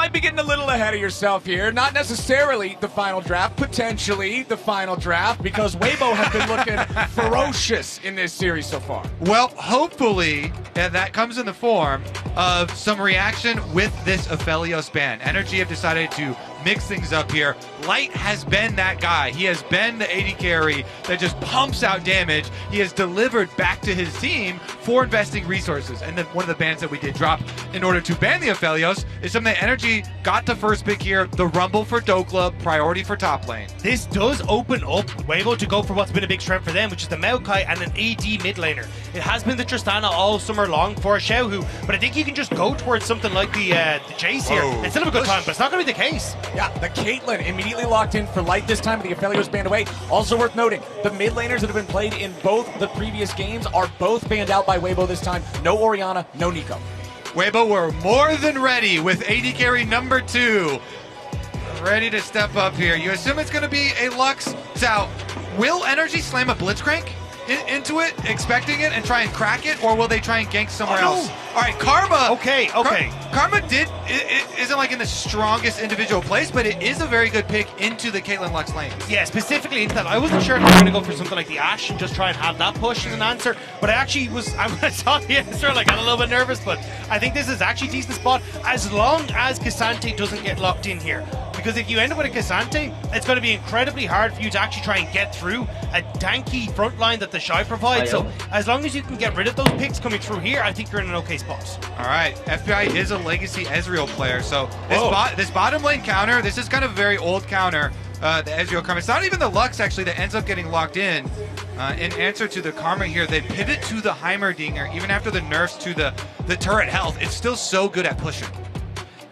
might be getting a little ahead of yourself here. Not necessarily the final draft, potentially the final draft, because Weibo has been looking ferocious in this series so far. Well, hopefully that comes in the form of some reaction with this Aphelios ban. NRG have decided to mix things up here. Light has been that guy. He has been the AD carry that just pumps out damage. He has delivered back to his team for investing resources. And then one of the bans that we did drop in order to ban the Aphelios is something that NRG got the first pick here, the Rumble for Dokla, priority for top lane. This does open up Weibo to go for what's been a big strength for them, which is the Maokai and an AD mid laner. It has been the Tristana all summer long for Xiaohu, but I think you can just go towards something like the Jace here. It's still a good time, but it's not going to be the case. Yeah, the Caitlyn immediately locked in for Light this time, with the Aphelios banned away. Also worth noting, the mid laners that have been played in both the previous games are both banned out by Weibo this time. No Orianna, no Nico. Weibo were more than ready with AD carry number 2. Ready to step up here. You assume it's going to be a Lux. So, will NRG slam a Blitzcrank into it, expecting it, and try and crack it, or will they try and gank somewhere else? All right, Karma. Okay. Karma isn't like in the strongest individual place, but it is a very good pick into the Caitlyn Lux lane. Yeah, specifically into that. I wasn't sure if they were going to go for something like the Ashe and just try and have that push as an answer, but I actually was, when I saw the answer, I got a little bit nervous, but I think this is actually a decent spot, as long as K'Sante doesn't get locked in here. Because if you end up with a K'Sante, it's going to be incredibly hard for you to actually try and get through a tanky front line that the Shy provides. So as long as you can get rid of those picks coming through here, I think you're in an okay spot. All right, FBI is a legacy Ezreal player, so this bottom lane counter, this is kind of a very old counter, the Ezreal Karma. It's not even the Lux actually that ends up getting locked in answer to the Karma here. They pivot to the Heimerdinger, even after the nerfs to the turret health. It's still so good at pushing.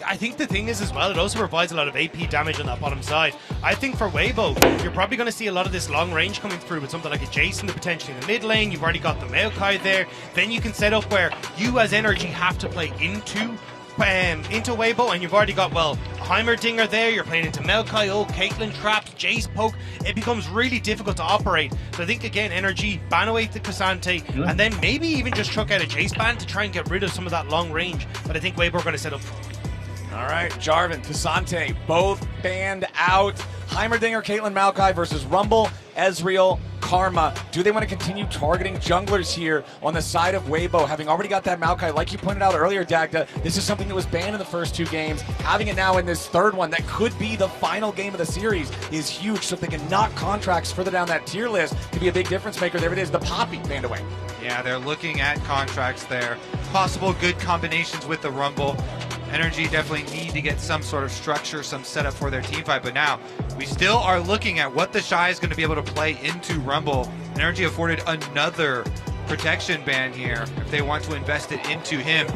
I think the thing is as well, it also provides a lot of AP damage on that bottom side. I think for Weibo, you're probably going to see a lot of this long range coming through with something like a Jason potentially in the mid lane. You've already got the Maokai there. Then you can set up where you as NRG have to play into Weibo, and you've already got, well, Heimerdinger there, you're playing into Maokai, Caitlyn trapped, Jace poke. It becomes really difficult to operate. So I think, again, NRG ban away the K'Sante, and then maybe even just chuck out a Jace ban to try and get rid of some of that long range that I think Weibo are going to set up for. All right, Jarvan, K'Sante, both banned out. Heimerdinger, Caitlyn, Maokai versus Rumble, Ezreal, Karma. Do they want to continue targeting junglers here on the side of Weibo, having already got that Maokai? Like you pointed out earlier, Dagda, this is something that was banned in the first 2 games. Having it now in this third one that could be the final game of the series is huge. So if they can knock contracts further down that tier list, could be a big difference maker. There it is, the Poppy banned away. Yeah, they're looking at contracts there. Possible good combinations with the Rumble. NRG definitely need to get some sort of structure, some setup for their team fight, but now we still are looking at what the Shy is going to be able to play into Rumble. NRG afforded another protection ban here if they want to invest it into him.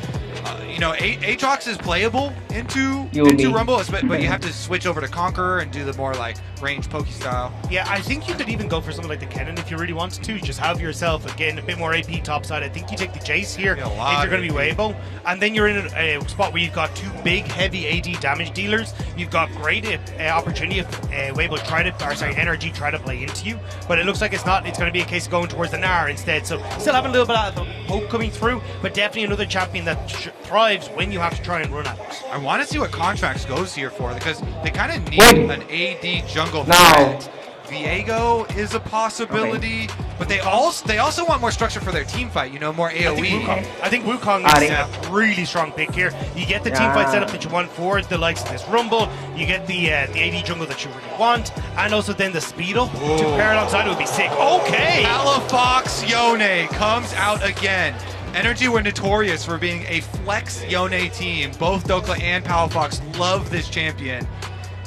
You know, Aatrox is playable into Rumble, but you have to switch over to Conqueror and do the more like range pokey style. Yeah, I think you could even go for something like the Kennen if you really wanted to. Just have yourself, again, a bit more AP topside. I think you take the Jace here if you're going to be Weibo, and then you're in a spot where you've got 2 big, heavy AD damage dealers. You've got great opportunity if Weibo NRG try to play into you, but it looks like it's not. It's going to be a case of going towards the Gnar instead. So still having a little bit of hope coming through, but definitely another champion that thrives when you have to try and run at it. I want to see what contracts goes here for, because they kind of need an AD jungle threat. Viego is a possibility, but they also want more structure for their team fight, you know, more AoE. I think Wukong is a really strong pick here. You get the team fight setup that you want for the likes of this Rumble, you get the AD jungle that you really want, and also then the speed up to pair alongside it would be sick. Okay! Palafox Yone comes out again. NRG were notorious for being a flex Yone team. Both Dokla and Palafox love this champion.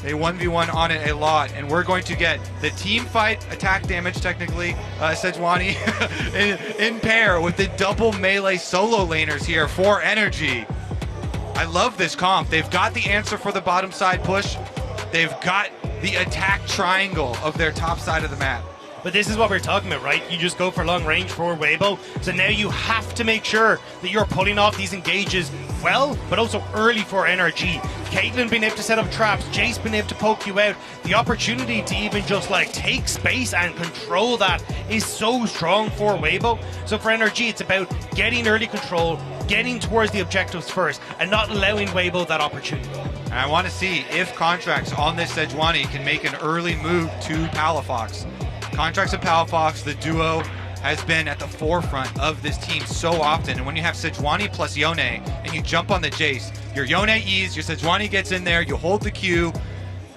They 1v1 on it a lot, and we're going to get the team fight attack damage, technically, Sejuani, in pair with the double melee solo laners here for NRG. I love this comp. They've got the answer for the bottom side push. They've got the attack triangle of their top side of the map. But this is what we're talking about, right? You just go for long range for Weibo. So now you have to make sure that you're pulling off these engages well, but also early for NRG. Caitlyn being able to set up traps, Jace being able to poke you out. The opportunity to even just like take space and control that is so strong for Weibo. So for NRG, it's about getting early control, getting towards the objectives first, and not allowing Weibo that opportunity. And I want to see if Contracts on this Sejuani can make an early move to Palafox. Contracts and Palafox, the duo, has been at the forefront of this team so often. And when you have Sejuani plus Yone and you jump on the Jace, your Yone E's, your Sejuani gets in there, you hold the Q,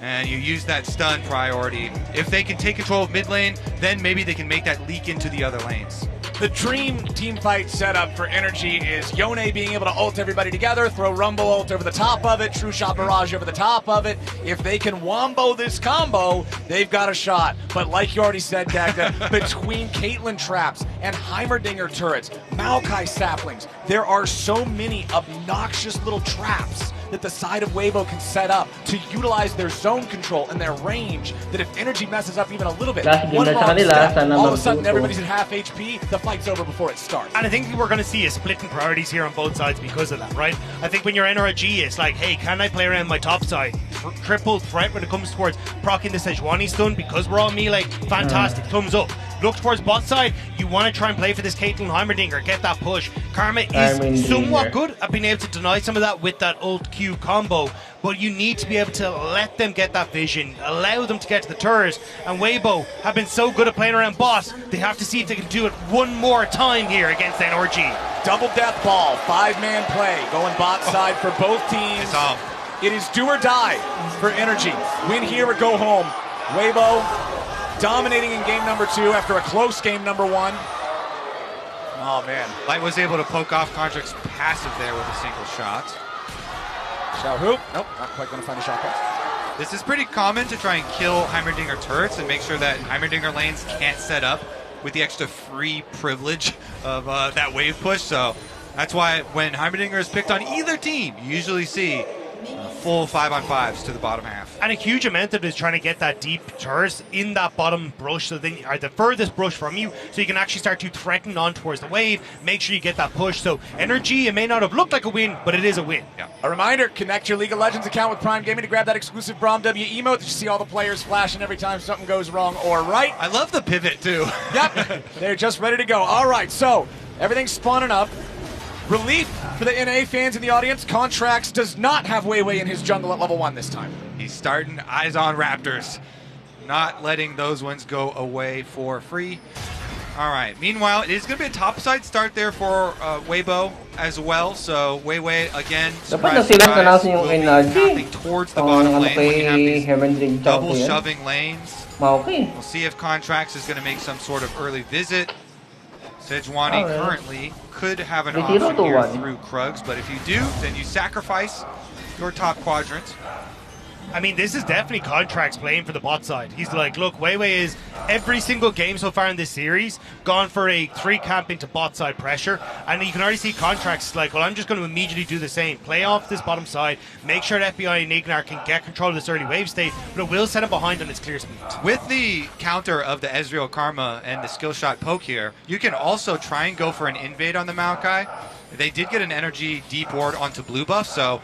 and you use that stun priority. If they can take control of mid lane, then maybe they can make that leak into the other lanes. The dream team fight setup for NRG is Yone being able to ult everybody together, throw Rumble ult over the top of it, True Shot Barrage over the top of it. If they can wombo this combo, they've got a shot. But like you already said, Dagda, between Caitlyn traps and Heimerdinger turrets, Maokai saplings, there are so many obnoxious little traps that the side of Weibo can set up to utilize their zone control and their range, that if NRG messes up even a little bit, one wrong step, all of a sudden everybody's at half HP, the fight's over before it starts. And I think we're going to see a split in priorities here on both sides because of that, right? I think when you're NRG, it's like, hey, can I play around my top side? Triple threat when it comes towards proccing the Sejuani stun because we're all melee, fantastic, thumbs up. Look towards bot side, you want to try and play for this Caitlyn Heimerdinger, get that push. Karma is somewhat good at being able to deny some of that with that ult Q combo, but you need to be able to let them get that vision, allow them to get to the turrets, and Weibo have been so good at playing around bot, they have to see if they can do it one more time here against NRG. Double death ball, 5-man play, going bot side for both teams. It is do or die for NRG. Win here or go home. Weibo dominating in game number 2 after a close game number 1. Oh man. Light was able to poke off Contract's passive there with a single shot. Shao Hoop. Nope, not quite going to find a shot pass. This is pretty common to try and kill Heimerdinger turrets and make sure that Heimerdinger lanes can't set up with the extra free privilege of that wave push. So that's why when Heimerdinger is picked on either team, you usually see full 5-on-5s to the bottom half. And a huge amount of it is trying to get that deep turret in that bottom brush, so then are the furthest brush from you, so you can actually start to threaten on towards the wave, make sure you get that push. So NRG, it may not have looked like a win, but it is a win. Yeah. A reminder, connect your League of Legends account with Prime Gaming to grab that exclusive Braum W emote that you see all the players flashing every time something goes wrong or right. I love the pivot too. Yep, they're just ready to go. All right, so everything's spawning up. Relief for the NA fans in the audience, Contracts does not have Weiwei in his jungle at level 1 this time. He's starting eyes on Raptors, not letting those ones go away for free. All right, meanwhile, it is going to be a topside start there for Weibo as well. So Weiwei, again, surprise, will be pathing towards the bottom lane when you have these double shoving lanes. We'll see if Contracts is going to make some sort of early visit. Sejuani currently could have an option here through Krugs, but if you do, then you sacrifice your top quadrant. I mean, this is definitely Contracts playing for the bot side. He's like, look, Weiwei is every single game so far in this series gone for a 3 camping to bot side pressure, and you can already see Contracts like, well, I'm just going to immediately do the same. Play off this bottom side, make sure that FBI and Ignar can get control of this early wave state, but it will set him behind on its clear speed. With the counter of the Ezreal Karma and the skill shot poke here, you can also try and go for an invade on the Maokai. They did get an energy deep ward onto blue buff, so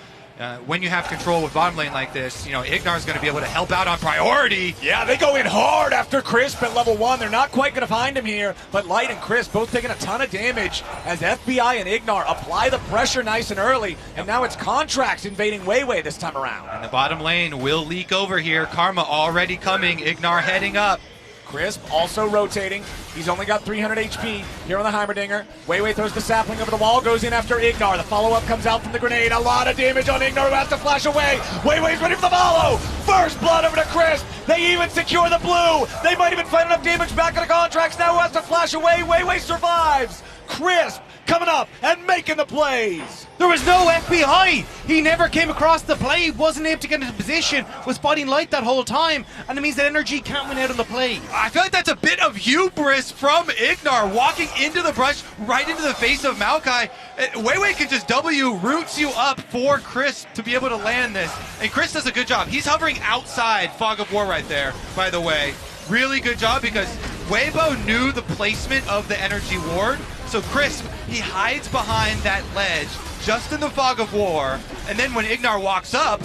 when you have control with bottom lane like this, you know, Ignar is going to be able to help out on priority. Yeah, they go in hard after Crisp at level 1. They're not quite going to find him here, but Light and Crisp both taking a ton of damage as FBI and Ignar apply the pressure nice and early, and now it's Contracts invading Weiwei this time around. And the bottom lane will leak over here. Karma already coming, Ignar heading up. Crisp also rotating. He's only got 300 HP here on the Heimerdinger. Weiwei throws the sapling over the wall, goes in after Ignar. The follow-up comes out from the grenade. A lot of damage on Ignar, who has to flash away. Weiwei's ready for the follow. First blood over to Crisp. They even secure the blue. They might even find enough damage back into Contracts. Now who has to flash away. Weiwei survives. Crisp coming up and making the plays. There was no FBI. He never came across the play, wasn't able to get into position, was fighting Light that whole time, and it means that NRG can't win out on the play. I feel like that's a bit of hubris from Ignar, walking into the brush, right into the face of Maokai. Weiwei can just W, roots you up for Chris to be able to land this, and Chris does a good job. He's hovering outside Fog of War right there, by the way. Really good job, because Weibo knew the placement of the energy ward, so Crisp, he hides behind that ledge just in the Fog of War, and then when Ignar walks up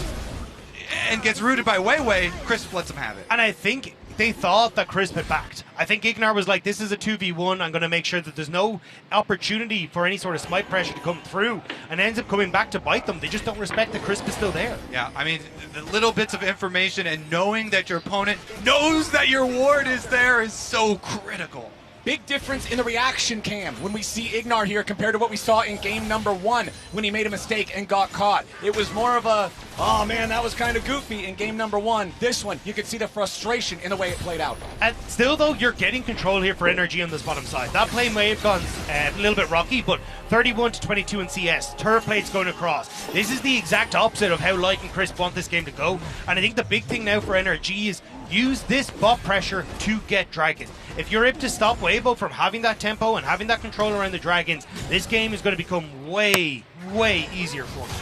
and gets rooted by Weiwei, Crisp lets him have it. And I think they thought that Crisp had backed. I think Ignar was like, this is a 2v1. I'm going to make sure that there's no opportunity for any sort of smite pressure to come through, and ends up coming back to bite them. They just don't respect that Crisp is still there. Yeah, I mean, the little bits of information and knowing that your opponent knows that your ward is there is so critical. Big difference in the reaction cam when we see Ignar here compared to what we saw in game number 1 when he made a mistake and got caught. It was more of a, oh man, that was kind of goofy in game number 1. This one, you could see the frustration in the way it played out. And still, though, you're getting control here for NRG on this bottom side. That play may have gone a little bit rocky, but 31 to 22 in CS. Turret plates going across. This is the exact opposite of how Light and Crisp want this game to go. And I think the big thing now for NRG is use this bot pressure to get Dragon. If you're able to stop Weibo from having that tempo and having that control around the Dragons, this game is going to become way, way easier for him.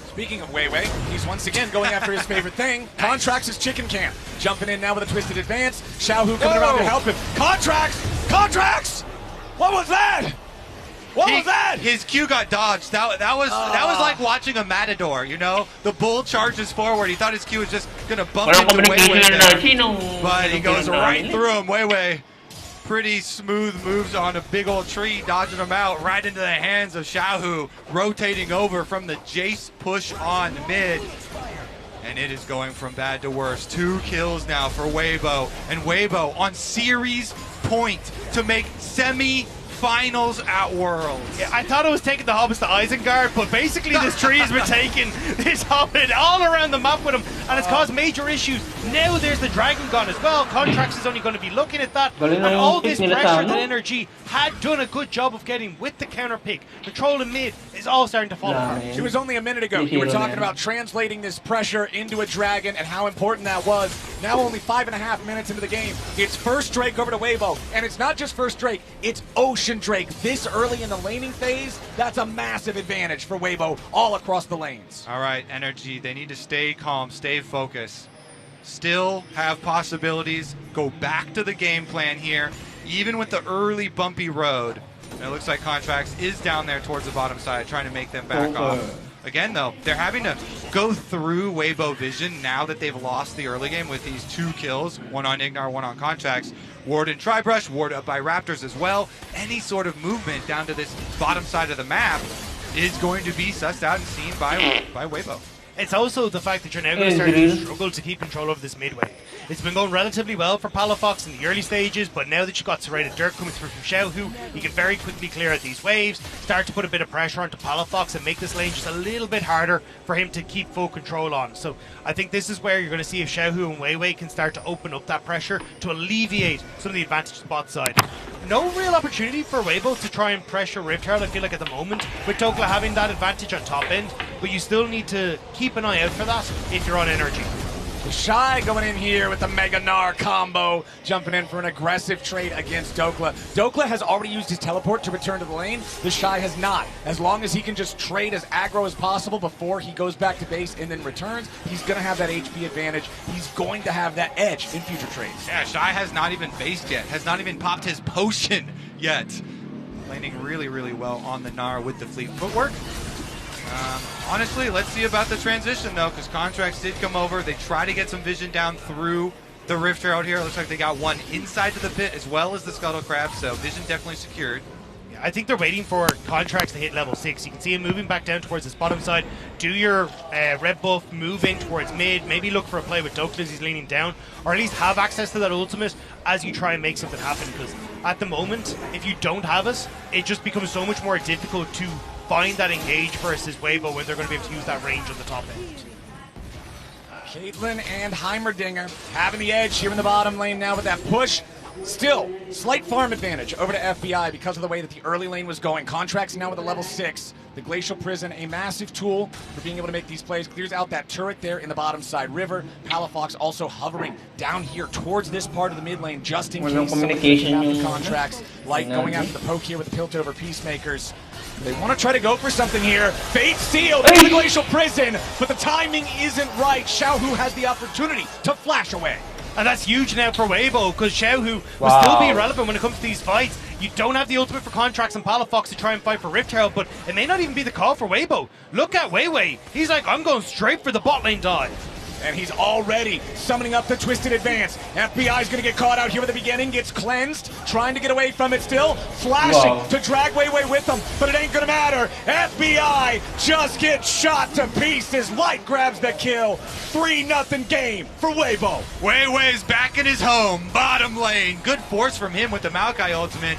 Speaking of Weiwei, he's once again going after his favorite thing. Contracts his chicken camp. Jumping in now with a twisted advance. Xiaohu coming around to help him. Contracts! Contracts! What was that? What was that? His Q got dodged. That was like watching a matador, you know? The bull charges forward. He thought his Q was just going to bump into Weiwei there. But he goes right through him. Weiwei, pretty smooth moves on a big old tree, dodging him out right into the hands of Xiaohu, rotating over from the Jace push on mid. And it is going from bad to worse. 2 kills now for Weibo. And Weibo on series point to make semi-finals at Worlds. Yeah, I thought it was taking the Hobbits to Isengard, but basically this tree has been taking this Hobbit all around the map with him, and it's caused major issues. Now there's the Dragon Gun as well. Contracts is only going to be looking at that, and all this pressure that NRG had done a good job of getting with the counter pick, controlling mid, is all starting to fall apart. It was only a minute ago you were talking about translating this pressure into a Dragon and how important that was. Now only 5.5 minutes into the game, it's first Drake over to Weibo, and it's not just first Drake, it's Ocean Drake. This early in the laning phase, that's a massive advantage for Weibo all across the lanes. All right, NRG, they need to stay calm, stay focused. Still have possibilities, go back to the game plan here, even with the early bumpy road. And it looks like Contracts is down there towards the bottom side, trying to make them back off. Again, though, they're having to go through Weibo vision now that they've lost the early game with these 2 kills, one on Ignar, one on Contracts. Ward and Tribrush, ward up by Raptors as well. Any sort of movement down to this bottom side of the map is going to be sussed out and seen by Weibo. It's also the fact that you're now going to start to struggle to keep control over this mid wave. It's been going relatively well for Palafox in the early stages, but now that you've got Serrated Dirt coming through from Xiaohu, you can very quickly clear out these waves, start to put a bit of pressure onto Palafox and make this lane just a little bit harder for him to keep full control on. So I think this is where you're going to see if Xiaohu and Weiwei can start to open up that pressure to alleviate some of the advantage to the bot side. No real opportunity for Weibo to try and pressure Rift Herald, I feel like, at the moment, with Dokla having that advantage on top end, but you still need to keep an eye out for that if you're on NRG. The Shy going in here with the Mega Gnar combo, jumping in for an aggressive trade against Dokla. Dokla has already used his teleport to return to the lane. The Shy has not. As long as he can just trade as aggro as possible before he goes back to base and then returns, he's going to have that HP advantage. He's going to have that edge in future trades. Yeah, Shy has not even based yet, has not even popped his potion yet. Landing really, really well on the Gnar with the fleet footwork. Honestly, let's see about the transition, though, because Contracts did come over. They try to get some vision down through the Rift Herald here. It looks like they got one inside to the pit as well as the Scuttle Crab, so vision definitely secured. Yeah, I think they're waiting for Contracts to hit level 6. You can see him moving back down towards this bottom side. Do your red buff, move in towards mid, maybe look for a play with Dokla as he's leaning down, or at least have access to that ultimate as you try and make something happen, because at the moment, if you don't have it, it just becomes so much more difficult to find that engage versus Weibo when they're going to be able to use that range on the top end. Caitlyn and Heimerdinger having the edge here in the bottom lane now with that push. Still, slight farm advantage over to FBI because of the way that the early lane was going. Contracts now with a level 6. The Glacial Prison, a massive tool for being able to make these plays. Clears out that turret there in the bottom side river. Palafox also hovering down here towards this part of the mid lane just in case somebody after Contracts. Light going after the poke here with the Piltover Peacemakers. They want to try to go for something here. Fate sealed in the Glacial Prison, but the timing isn't right. Xiaohu has the opportunity to flash away. And that's huge now for Weibo, because Xiaohu will still be relevant when it comes to these fights. You don't have the ultimate for Contracts and Palafox to try and fight for Rift Herald, but it may not even be the call for Weibo. Look at Weiwei. He's like, I'm going straight for the bot lane dive. And he's already summoning up the Twisted Advance. FBI's gonna get caught out here at the beginning, gets cleansed, trying to get away from it still, flashing to drag Weiwei with him, but it ain't gonna matter. FBI just gets shot to pieces. Light grabs the kill. 3-0 game for Weibo. Weiwei's back in his home, bottom lane. Good force from him with the Maokai ultimate.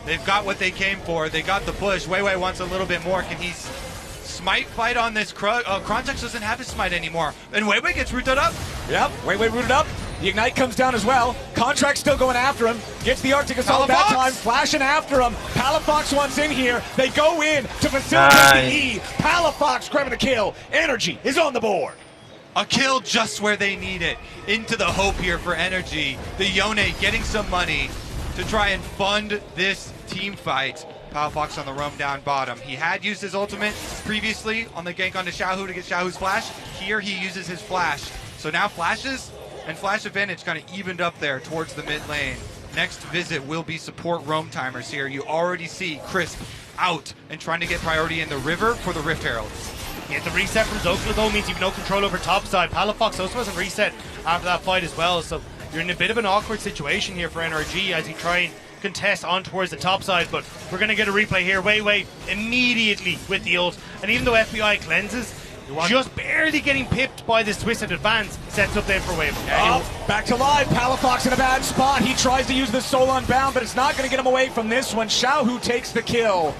They've got what they came for. They got the push. Weiwei wants a little bit more. Can he smite fight on this? Krontex doesn't have his smite anymore. And Weiwei gets rooted up. Yep, Weiwei rooted up. The Ignite comes down as well. Contract still going after him. Gets the Arctic Assault that time, flashing after him. Palafox wants in here. They go in to facilitate the E. Palafox grabbing the kill. Energy is on the board. A kill just where they need it. Into the hope here for Energy. The Yone getting some money to try and fund this team fight. Palafox on the roam down bottom. He had used his ultimate previously on the gank onto Xiaohu to get Xiaohu's flash. Here he uses his flash. So now flashes and flash advantage kind of evened up there towards the mid lane. Next visit will be support roam timers here. You already see Crisp out and trying to get priority in the river for the Rift Heralds. Yeah, the reset from Zokla though means you've no control over top side. Palafox also hasn't reset after that fight as well, so you're in a bit of an awkward situation here for NRG as you try and contest on towards the top side, but we're going to get a replay here. Weiwei immediately with the ult, and even though FBI cleanses, just barely getting pipped by this Twisted Advance, sets up then for Weibo. Back to live, Palafox in a bad spot. He tries to use the Soul Unbound, but it's not going to get him away from this one. Xiaohu takes the kill.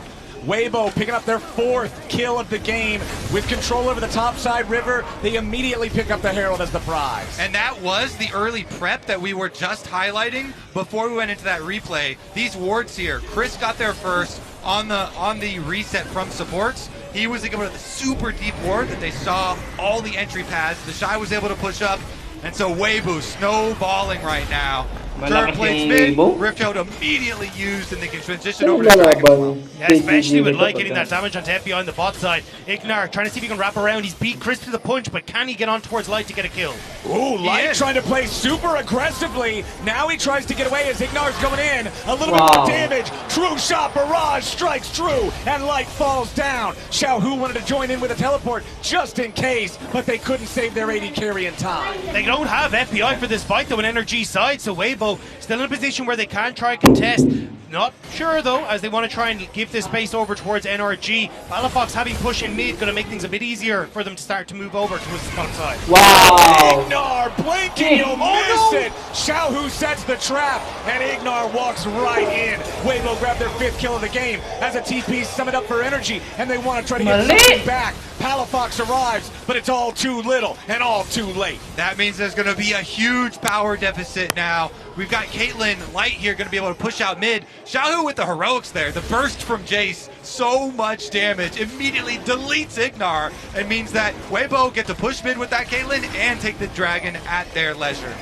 Weibo picking up their 4th kill of the game with control over the topside river. They immediately pick up the Herald as the prize. And that was the early prep that we were just highlighting before we went into that replay. These wards here, Chris got there first on the reset from supports. He was able to the super deep ward that they saw all the entry paths. The Shy was able to push up, and so Weibo snowballing right now. Third place mid, Rift Herald immediately used, and they can transition over to Dragon Ball. Yeah, especially with Light getting that damage onto FBI on the bot side. Ignar trying to see if he can wrap around. He's beat Chris to the punch, but can he get on towards Light to get a kill? Ooh, Light trying to play super aggressively. Now he tries to get away as Ignar's going in. A little bit more damage. True shot, barrage strikes true, and Light falls down. Xiaohu wanted to join in with a teleport just in case, but they couldn't save their AD carry in time. They don't have FBI for this fight though in NRG side, so Weibo still in a position where they can try and contest. Not sure though, as they want to try and give this space over towards NRG. Palafox having push in mid, going to make things a bit easier for them to start to move over towards the top side. Wow! Ignar blinking, you'll miss it! Xiaohu sets the trap, and Ignar walks right in. Weibo grabbed their 5th kill of the game as a TP summoned up for Energy, and they want to try to get something back. Palafox arrives, but it's all too little and all too late. That means there's going to be a huge power deficit now. We've got Caitlyn Light here going to be able to push out mid. Xiaohu with the heroics there. The burst from Jace, so much damage. Immediately deletes Ignar and means that Weibo get to push mid with that Caitlyn and take the dragon at their leisure.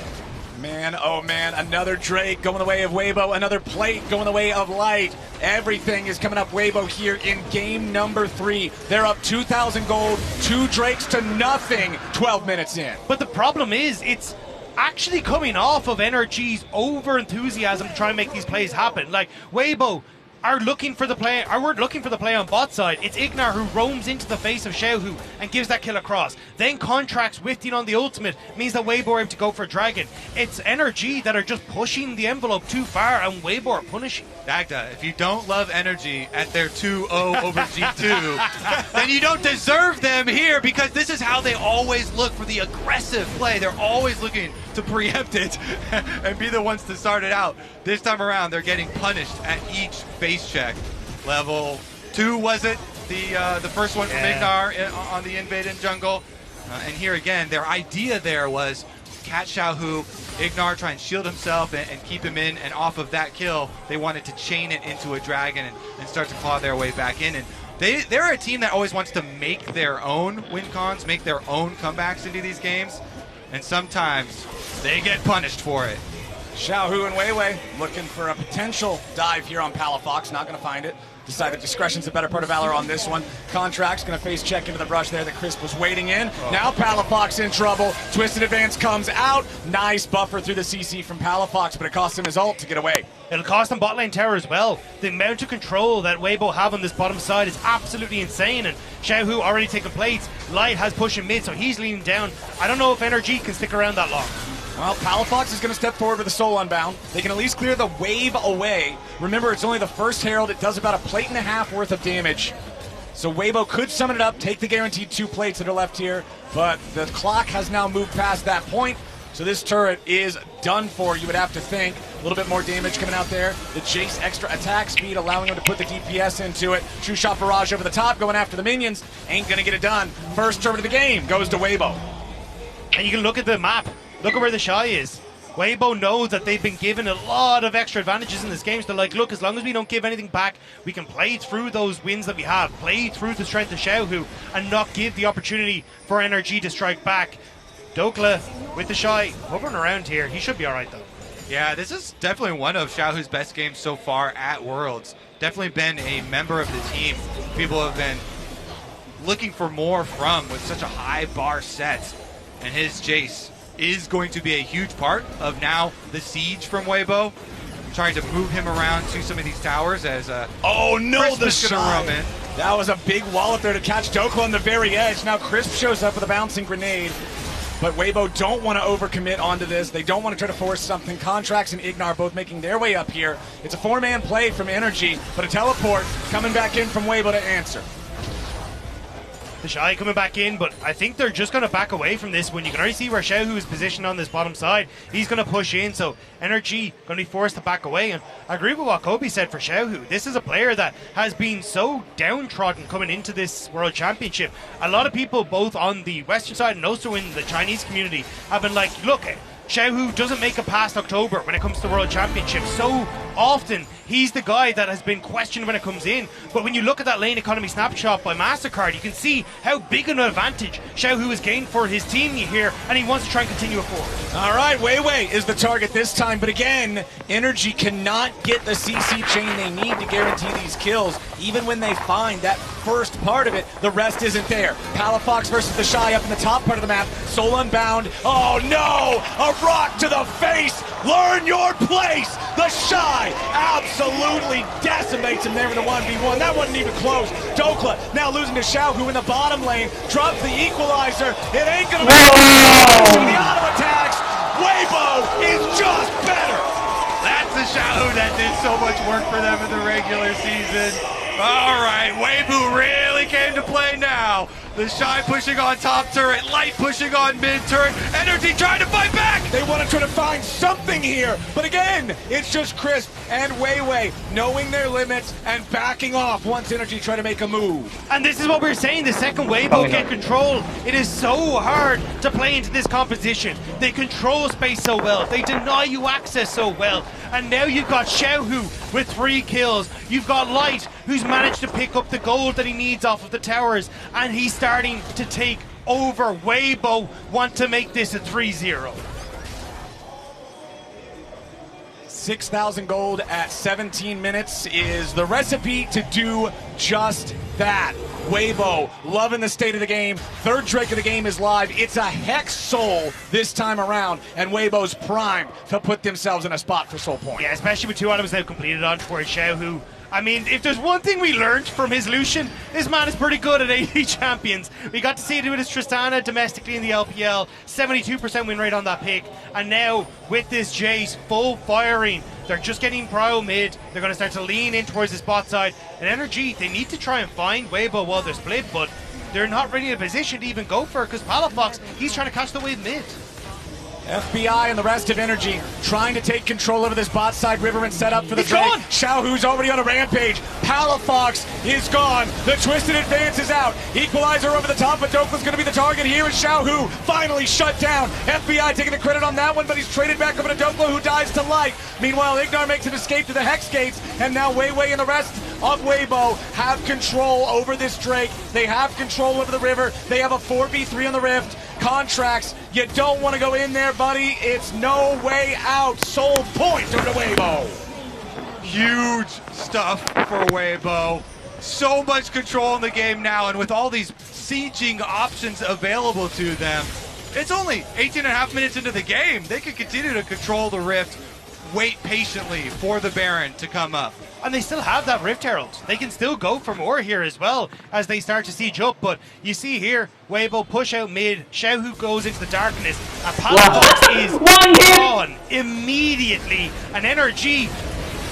Man, oh man, another Drake going the way of Weibo, another plate going the way of Light. Everything is coming up Weibo here in game number 3. They're up 2,000 gold, 2 Drakes to nothing, 12 minutes in. But the problem is, it's actually coming off of NRG's over-enthusiasm to try and make these plays happen. Like, Weibo are looking for the play, or we're looking for the play on bot side. It's Ignar who roams into the face of Xiaohu and gives that kill across. Then contracts with on the ultimate means that Weibo are able to go for Dragon. It's NRG that are just pushing the envelope too far, and Weibo are punishing. Dagda, if you don't love Energy at their 2-0 over G2, then you don't deserve them here, because this is how they always look for the aggressive play. They're always looking to preempt it and be the ones to start it out. This time around, they're getting punished at each face check. Level 2, was it? The first one from Ignar on the invade in jungle. And here again, their idea there was catch Xiaohu, Ignar try and shield himself and keep him in, and off of that kill, they wanted to chain it into a dragon and start to claw their way back in. And they're a team that always wants to make their own win cons, make their own comebacks into these games, and sometimes they get punished for it. Xiaohu and Weiwei looking for a potential dive here on Palafox, not going to find it. decide that discretion's the better part of valor on this one. Contract's going to face check into the brush there that Crisp was waiting in. Now Palafox in trouble. Twisted Advance comes out. Nice buffer through the CC from Palafox, but it costs him his ult to get away. It'll cost him bot lane tower as well. The amount of control that Weibo have on this bottom side is absolutely insane, and Xiaohu already taking plates. Light has pushing mid, so he's leaning down. I don't know if NRG can stick around that long. Well, Palafox is going to step forward with a Soul Unbound. They can at least clear the wave away. Remember, it's only the first Herald. It does about a plate and a half worth of damage. So Weibo could summon it up, take the guaranteed 2 plates that are left here, but the clock has now moved past that point. So this turret is done for, you would have to think. A little bit more damage coming out there. The Jace extra attack speed allowing him to put the DPS into it. True Shot Barrage over the top, going after the minions. Ain't going to get it done. First turret of the game goes to Weibo. And you can look at the map. Look at where the Shy is. Weibo knows that they've been given a lot of extra advantages in this game. So they're like, look, as long as we don't give anything back, we can play through those wins that we have, play through the strength of Xiaohu, and not give the opportunity for NRG to strike back. Dokla with the Shy hovering around here. He should be alright though. Yeah, this is definitely one of Xiaohu's best games so far at Worlds. Definitely been a member of the team people have been looking for more from with such a high bar set. And his Jace is going to be a huge part of now the siege from Weibo. Trying to move him around to some of these towers as oh no, Crisp is gonna roam in. That was a big wallop there to catch Dokla on the very edge. Now Crisp shows up with a bouncing grenade. But Weibo don't want to overcommit onto this. They don't want to try to force something. Contracts and Ignar both making their way up here. It's a 4-man play from NRG, but a teleport coming back in from Weibo to answer. The Shy coming back in, but I think they're just going to back away from this one. You can already see where Xiaohu is positioned on this bottom side. He's going to push in, so NRG going to be forced to back away. And I agree with what Kobe said for Xiaohu. This is a player that has been so downtrodden coming into this World Championship. A lot of people, both on the Western side and also in the Chinese community, have been like, look, Xiaohu doesn't make it past October when it comes to World Championship. So often, he's the guy that has been questioned when it comes in. But when you look at that lane economy snapshot by MasterCard, you can see how big an advantage Xiaohu has gained for his team here, and he wants to try and continue it forward. All right, Weiwei is the target this time, but again, NRG cannot get the CC chain they need to guarantee these kills. Even when they find that first part of it, the rest isn't there. Palafox versus the Shy up in the top part of the map. Soul Unbound. Oh no! A rock to the face! Learn your place! The Shy absolutely decimates him there with a 1v1. That wasn't even close. Dokla now losing to Xiaohu in the bottom lane. Drops the equalizer. It ain't gonna be the auto attacks. Weibo is just better. That's the Xiaohu that did so much work for them in the regular season. All right, Weibo really came to play now. The Shy pushing on top turret, Light pushing on mid turret, NRG trying to fight back! They want to try to find something here, but again, it's just Crisp and Weiwei knowing their limits and backing off once NRG try to make a move. And this is what we're saying, the second Weibo get control, it is so hard to play into this composition. They control space so well, they deny you access so well, and now you've got Xiaohu with 3 kills, you've got Light who's managed to pick up the gold that he needs off of the towers, and he's starting to take over. Weibo want to make this a 3-0. 6,000 gold at 17 minutes is the recipe to do just that. Weibo loving the state of the game. Third Drake of the game is live. It's a Hex Soul this time around, and Weibo's primed to put themselves in a spot for Soul Point. Yeah, especially with 2 items now completed on for Xiaohu. I mean, if there's one thing we learned from his Lucian, this man is pretty good at AD champions. We got to see it with his Tristana domestically in the LPL, 72% win rate on that pick. And now, with this Jace full firing, they're just getting prio mid. They're going to start to lean in towards this bot side. And NRG, they need to try and find Weibo while they're split, but they're not really in a position to even go for it because Palafox, he's trying to catch the wave mid. FBI and the rest of NRG trying to take control over this bot side river and set up for the Drake. Xiaohu's already on a rampage. Palafox is gone. The Twisted Advance is out. Equalizer over the top, but Dokla's going to be the target here. Is Xiaohu finally shut down. FBI taking the credit on that one, but he's traded back over to Dokla, who dies to Light. Meanwhile, Ignar makes an escape to the Hex Gates, and now Weiwei and the rest of Weibo have control over this Drake. They have control over the river. They have a 4v3 on the Rift. Contracts, you don't want to go in there, buddy. It's no way out. Soul Point over to Weibo. Huge stuff for Weibo. So much control in the game now, and with all these sieging options available to them, it's only 18 and a half minutes into the game. They could continue to control the Rift, wait patiently for the Baron to come up. And they still have that Rift Herald. They can still go for more here as well as they start to siege up. But you see here, Weibo push out mid. Xiaohu goes into the darkness. And Palafox is gone immediately. And NRG,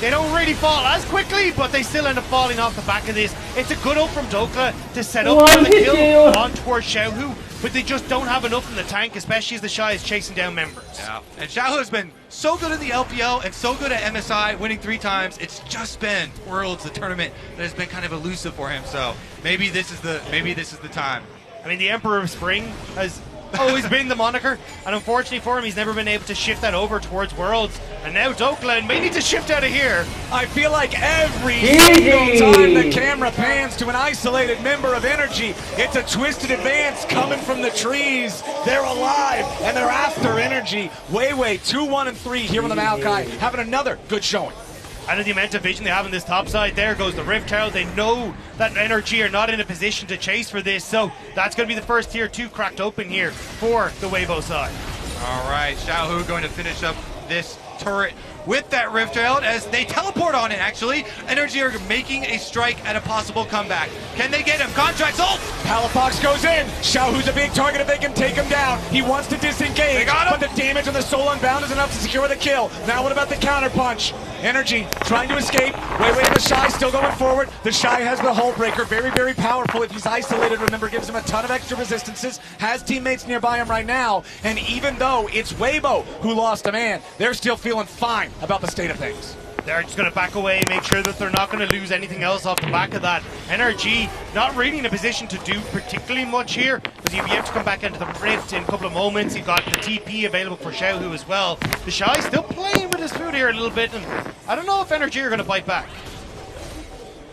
they don't really fall as quickly, but they still end up falling off the back of this. It's a good ult from Dokla to set up for the kill on towards Xiaohu. But they just don't have enough in the tank, especially as the Shy is chasing down members. Yeah. And Xiaohu has been so good in the LPL and so good at MSI, winning 3 times. It's just been Worlds, the tournament, that has been kind of elusive for him. So maybe this is the time. I mean, the Emperor of Spring has always been the moniker, and unfortunately for him, he's never been able to shift that over towards Worlds. And now Dokla may need to shift out of here. I feel like every single time the camera pans to an isolated member of NRG, it's a twisted advance coming from the trees. They're alive, and they're after NRG. Weiwei, 2-1-3 here on the Maokai, having another good showing. And in the amount of vision they have on this top side, there goes the Rift Herald. They know that NRG are not in a position to chase for this, so that's going to be the first tier 2 cracked open here for the Weibo side. All right, Xiaohu going to finish up this turret with that Rift Herald as they teleport on it, actually. NRG are making a strike at a possible comeback. Can they get him? Contracts ult! Palafox goes in. Xiaohu's a big target if they can take him down. He wants to disengage, They got him. but the damage on the Soul Unbound is enough to secure the kill. Now what about the counter punch? NRG trying to escape. Weiwei and the Shy still going forward. The Shy has the Hull Breaker. Very, very powerful if he's isolated. Remember, gives him a ton of extra resistances. Has teammates nearby him right now. And even though it's Weibo who lost a man, they're still feeling fine about the state of things. They're just going to back away, make sure that they're not going to lose anything else off the back of that. NRG not really in a position to do particularly much here, because you'll be able to come back into the Rift in a couple of moments. You've got the TP available for Xiaohu as well. The Shy still playing with his food here a little bit, and I don't know if NRG are going to bite back.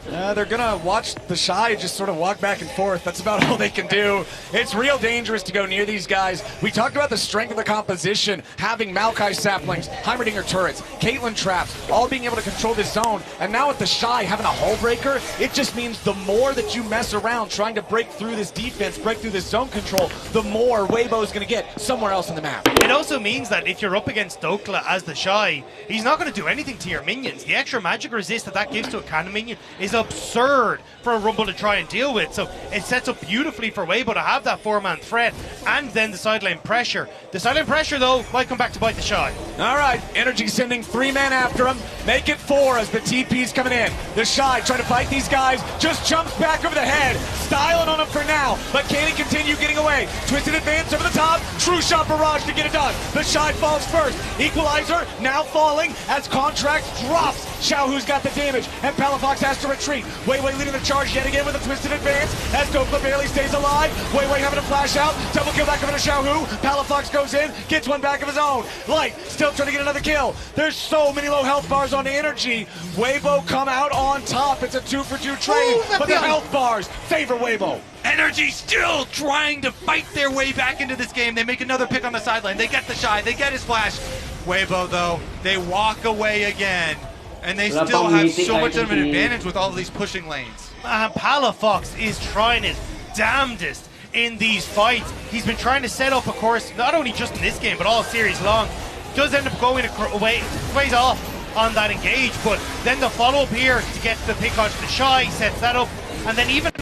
They're going to watch the Shy just sort of walk back and forth. That's about all they can do. It's real dangerous to go near these guys. We talked about the strength of the composition, having Maokai saplings, Heimerdinger turrets, Caitlyn traps, all being able to control this zone. And now with the Shy having a hull breaker, it just means the more that you mess around trying to break through this defense, break through this zone control, the more Weibo is going to get somewhere else in the map. It also means that if you're up against Dokla as the Shy, he's not going to do anything to your minions. The extra magic resist that gives to a cannon minion is absurd for a Rumble to try and deal with. So it sets up beautifully for Weibo to have that 4-man threat and then the sideline pressure. The sideline pressure, though, might come back to bite the Shy. All right, NRG sending 3 men after him. Make it 4 as the TP's coming in. The Shy trying to fight these guys. Just jumps back over the head. Styling on him for now, but can he continue getting away? Twisted advance over the top. True shot barrage to get it done. The Shy falls first. Equalizer now falling as Contract drops. Xiaohu's got the damage, and Palafox has to retreat. Weiwei leading the charge yet again with a twisted advance as Dokla barely stays alive. Weiwei having a flash out. Double kill back over to Xiaohu. Palafox goes in, gets one back of his own. Light still trying to get another kill. There's so many low health bars on the NRG. Weibo come out on top. It's a 2-for-2 trade, but the health bars favor Weibo. NRG still trying to fight their way back into this game. They make another pick on the sideline. They get the Shy. They get his flash. Weibo, though, they walk away again. And they still have so much of an advantage with all of these pushing lanes. Palafox is trying his damnedest in these fights. He's been trying to set up, of course, not only just in this game, but all series long. Does end up going ways off on that engage, but then the follow-up here to get the pick onto the Shy, sets that up, and then even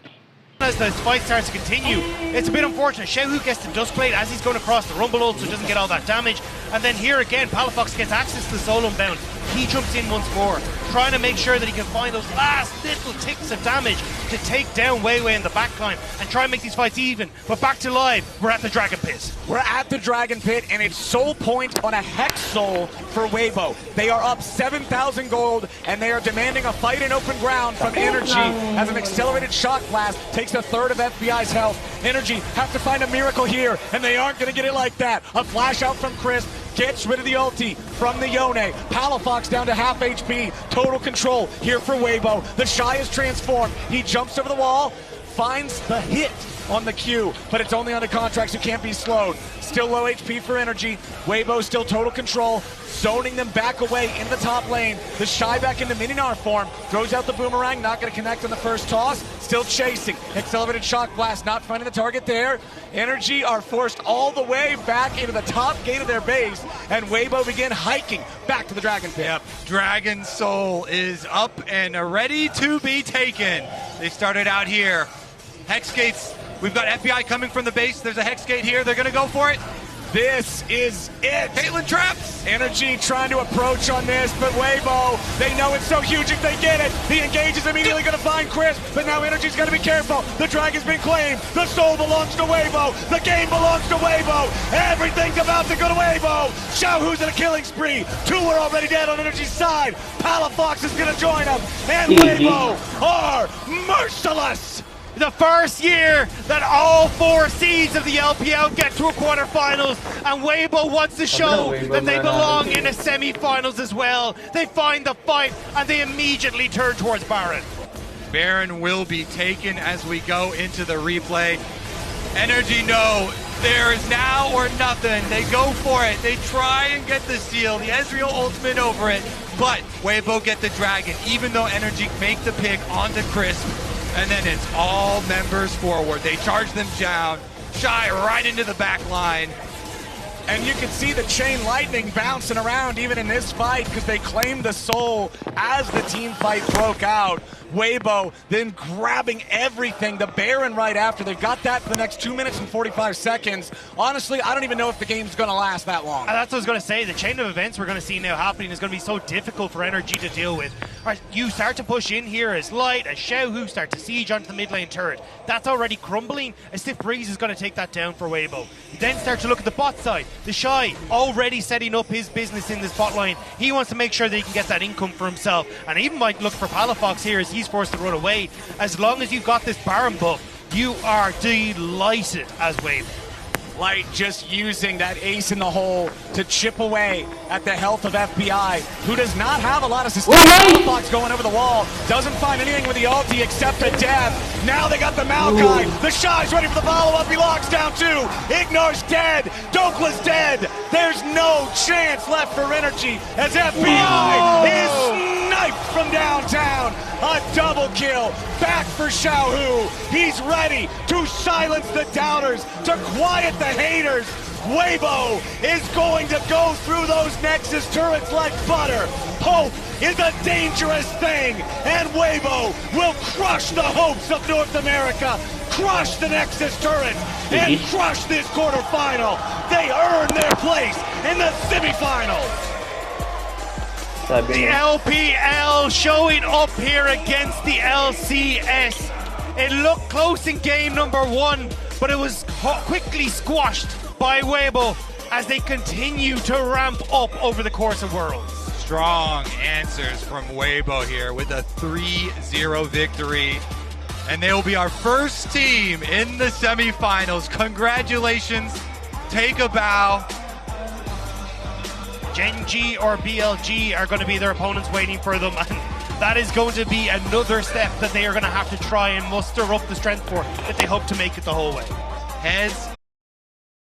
as the fight starts to continue, it's a bit unfortunate. Xiaohu gets the Duskblade as he's going across the Rumble ult, so he doesn't get all that damage. And then here again, Palafox gets access to the Soul Unbound. He jumps in once more, trying to make sure that he can find those last little ticks of damage to take down Weiwei in the backline and try and make these fights even. But back to live, we're at the Dragon Pit. We're at the Dragon Pit, and it's soul point on a Hex Soul for Weibo. They are up 7,000 gold, and they are demanding a fight in open ground from NRG as an accelerated shock blast takes a third of FBI's health. NRG have to find a miracle here, and they aren't going to get it like that. A flash out from Chris gets rid of the ulti from the Yone. Palafox down to half HP. Total control here for Weibo. The Shy is transformed. He jumps over the wall, finds the hit on the queue, but it's only on the contracts who can't be slowed. Still low HP for Energy. Weibo still total control, zoning them back away in the top lane. The Shy back into Mininar form, throws out the boomerang, not going to connect on the first toss. Still chasing. Accelerated Shock Blast, not finding the target there. Energy are forced all the way back into the top gate of their base, and Weibo begin hiking back to the Dragon Pit. Yep, Dragon Soul is up and ready to be taken. They started out here. Hex Gates, we've got FBI coming from the base. There's a Hex Gate here. They're going to go for it. This is it. Caitlyn traps. Energy trying to approach on this, but Weibo, they know it's so huge if they get it. The engage is immediately going to find Chris, but now Energy's got to be careful. The Dragon's been claimed. The soul belongs to Weibo. The game belongs to Weibo. Everything's about to go to Weibo. Xiaohu's in a killing spree. 2 are already dead on Energy's side. Palafox is going to join them, and Weibo are merciless. The first year that all 4 seeds of the LPL get to a quarterfinals, and Weibo wants to show that they belong in a semi-finals as well. They find the fight, and they immediately turn towards Baron. Baron will be taken as we go into the replay. Energy know there is now or nothing. They go for it. They try and get the steal. The Ezreal ultimate over it, but Weibo get the Dragon, even though Energy make the pick onto Crisp. And then it's all members forward. They charge them down, Shy right into the back line. And you can see the chain lightning bouncing around even in this fight because they claimed the soul as the team fight broke out. Weibo then grabbing everything, the Baron right after. They've got that for the next 2 minutes and 45 seconds. Honestly, I don't even know if the game's going to last that long. That's what I was going to say. The chain of events we're going to see now happening is going to be so difficult for Energy to deal with. All right, you start to push in here as Light, as Xiaohu start to siege onto the mid lane turret. That's already crumbling. A Stiff Breeze is going to take that down for Weibo. You then start to look at the bot side. The Shy already setting up his business in this bot line. He wants to make sure that he can get that income for himself. And even might look for Palafox here as he's forced to run away. As long as you've got this Baron buff, you are delighted as Weibo. Light just using that ace in the hole to chip away at the health of FBI, who does not have a lot of sustain. Fox going over the wall, doesn't find anything with the ulti except a death. Now they got the Maokai. The Shy's ready for the follow-up. He locks down 2. Ignor's dead. Dokla's dead. There's no chance left for Energy as FBI is sniped from downtown. A double kill. Back for Xiaohu. He's ready to silence the doubters, to quiet the haters. Weibo is going to go through those Nexus turrets like butter. Hope is a dangerous thing, and Weibo will crush the hopes of North America, crush the Nexus turrets, and crush this quarterfinal. They earn their place in the semifinals. The LPL showing up here against the LCS. It looked close in game number 1, but it was quickly squashed by Weibo as they continue to ramp up over the course of Worlds. Strong answers from Weibo here with a 3-0 victory. And they will be our first team in the semifinals. Congratulations. Take a bow. Gen G or BLG are going to be their opponents waiting for them, and that is going to be another step that they are going to have to try and muster up the strength for if they hope to make it the whole way. Heads